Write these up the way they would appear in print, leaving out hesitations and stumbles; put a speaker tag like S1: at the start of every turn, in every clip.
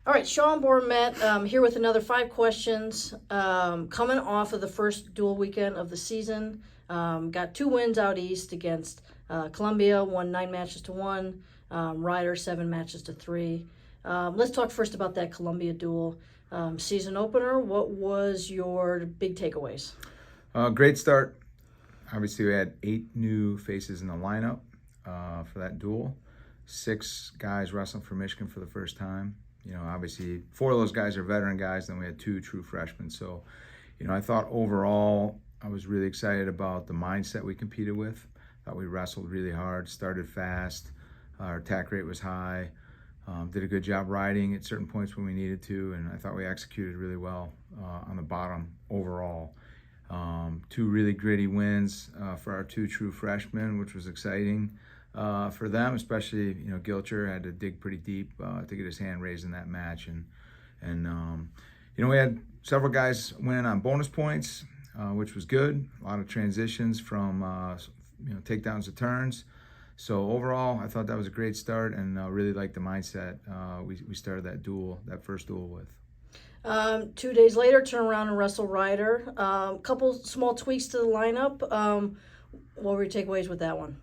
S1: All right, Sean Bormet here with another 5 questions. Coming off of the first dual weekend of the season, got 2 wins out east against Columbia, won 9 matches to 1. Ryder 7 matches to 3. Let's talk first about that Columbia duel season opener. What was your big takeaways?
S2: Great start. Obviously, we had 8 new faces in the lineup for that duel. 6 guys wrestling for Michigan for the first time. Obviously, 4 of those guys are veteran guys. Then we had 2 true freshmen. So, I thought overall I was really excited about the mindset we competed with. Thought we wrestled really hard, started fast. Our attack rate was high. Did a good job riding at certain points when we needed to, and I thought we executed really well on the bottom overall. 2 really gritty wins for our 2 true freshmen, which was exciting for them, especially Gilcher had to dig pretty deep to get his hand raised in that match, and we had several guys win on bonus points, which was good. A lot of transitions from takedowns to turns. So overall, I thought that was a great start, and really liked the mindset we started that first duel with.
S1: 2 days later, turn around and wrestle Ryder. Couple small tweaks to the lineup. What were your takeaways with that one?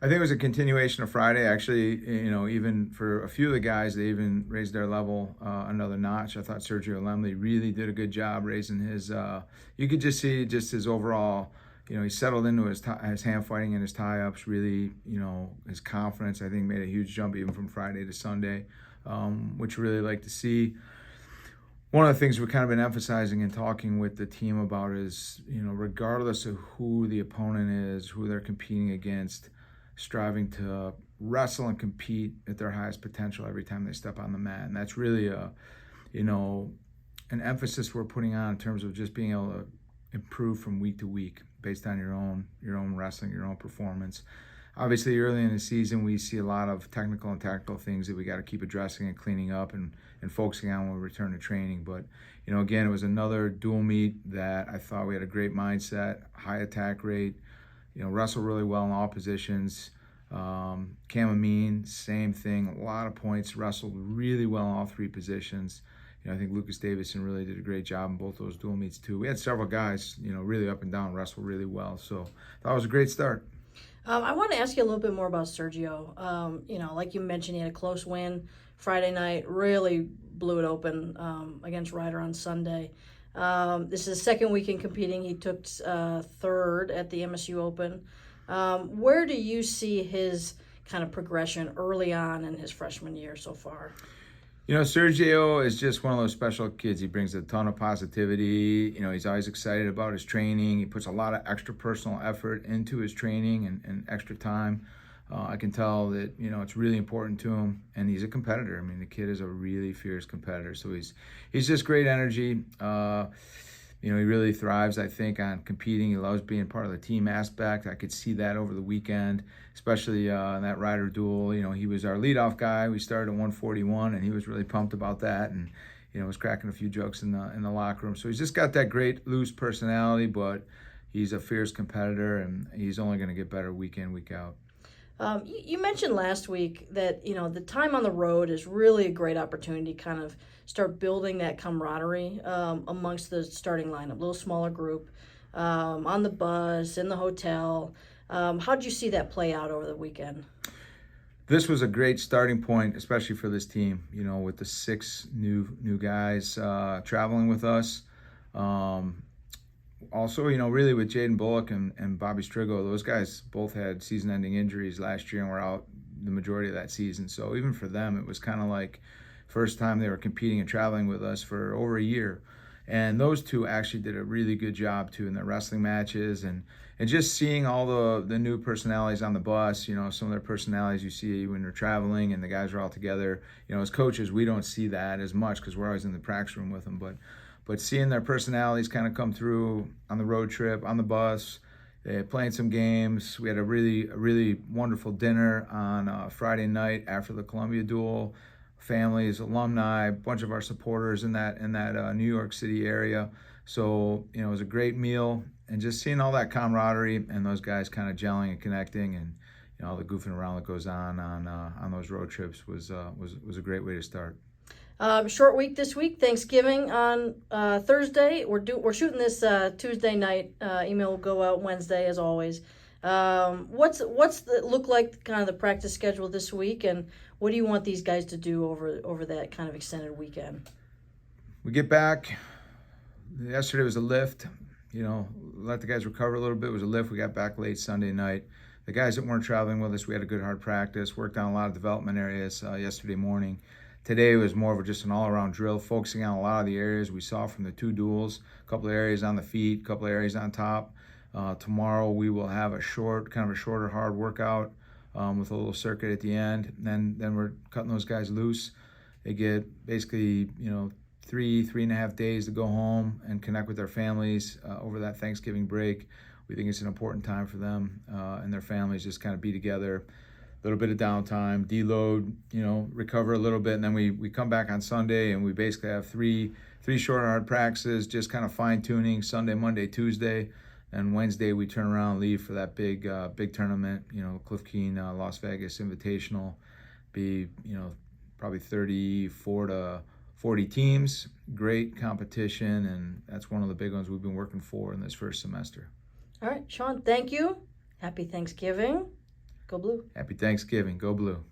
S2: I think it was a continuation of Friday. Actually, even for a few of the guys, they even raised their level another notch. I thought Sergio really did a good job raising his. You could just see just his overall. He settled into his hand fighting and his tie-ups. Really, his confidence, I think, made a huge jump even from Friday to Sunday, which we really like to see. One of the things we've kind of been emphasizing and talking with the team about is, regardless of who the opponent is, who they're competing against, striving to wrestle and compete at their highest potential every time they step on the mat. And that's really an emphasis we're putting on in terms of just being able to improve from week to week based on your own wrestling, your own performance. Obviously, early in the season, we see a lot of technical and tactical things that we got to keep addressing and cleaning up and focusing on when we return to training. But, again, it was another dual meet that I thought we had a great mindset, high attack rate, wrestled really well in all positions. Cam Amin, same thing, a lot of points, wrestled really well in all 3 positions. I think Lucas Davison really did a great job in both those dual meets too. We had several guys, really up and down, wrestle really well. So that was a great start.
S1: I want to ask you a little bit more about Sergio. Like you mentioned, he had a close win Friday night, really blew it open against Ryder on Sunday. This is his second weekend competing. He took 3rd at the MSU Open. Where do you see his kind of progression early on in his freshman year so far?
S2: Sergio is just one of those special kids. He brings a ton of positivity. He's always excited about his training. He puts a lot of extra personal effort into his training and extra time. I can tell that, it's really important to him, and he's a competitor. I mean, the kid is a really fierce competitor. So he's just great energy. He really thrives, I think, on competing. He loves being part of the team aspect. I could see that over the weekend, especially in that Ryder duel. He was our leadoff guy. We started at 141, and he was really pumped about that, and was cracking a few jokes in the locker room. So he's just got that great loose personality, but he's a fierce competitor, and he's only going to get better week in, week out.
S1: You mentioned last week that, the time on the road is really a great opportunity to kind of start building that camaraderie amongst the starting lineup, a little smaller group, on the bus, in the hotel. How did you see that play out over the weekend?
S2: This was a great starting point, especially for this team, with the 6 new guys traveling with us. Also, really with Jaden Bullock and Bobby Strigo, those guys both had season-ending injuries last year and were out the majority of that season. So even for them, it was kind of like first time they were competing and traveling with us for over a year. And those 2 actually did a really good job too in their wrestling matches, and just seeing all the new personalities on the bus. Some of their personalities you see when they're traveling and the guys are all together. As coaches, we don't see that as much because we're always in the practice room with them. But seeing their personalities kind of come through on the road trip, on the bus, playing some games. We had a really wonderful dinner on Friday night after the Columbia duel. Families, alumni, a bunch of our supporters in that New York City area. So, it was a great meal, and just seeing all that camaraderie and those guys kind of gelling and connecting, and all the goofing around that goes on those road trips was a great way to start.
S1: Short week this week. Thanksgiving on Thursday. We're shooting this Tuesday night. Email will go out Wednesday as always. What's the look like kind of the practice schedule this week, and what do you want these guys to do over that kind of extended weekend?
S2: We get back. Yesterday was a lift. Let the guys recover a little bit. It was a lift. We got back late Sunday night. The guys that weren't traveling with us, we had a good hard practice. Worked on a lot of development areas yesterday morning. Today was more of just an all-around drill, focusing on a lot of the areas we saw from the 2 duels. A couple of areas on the feet, a couple of areas on top. Tomorrow we will have a shorter hard workout with a little circuit at the end. And then we're cutting those guys loose. They get basically 3.5 days to go home and connect with their families over that Thanksgiving break. We think it's an important time for them and their families just kind of be together. A little bit of downtime, deload, recover a little bit, and then we come back on Sunday and we basically have three short hard practices, just kind of fine tuning Sunday, Monday, Tuesday, and Wednesday we turn around and leave for that big tournament. Cliff Keen Las Vegas Invitational, be probably 34 to 40 teams, great competition, and that's one of the big ones we've been working for in this first semester.
S1: All right, Sean, thank you. Happy Thanksgiving. Go Blue.
S2: Happy Thanksgiving. Go Blue.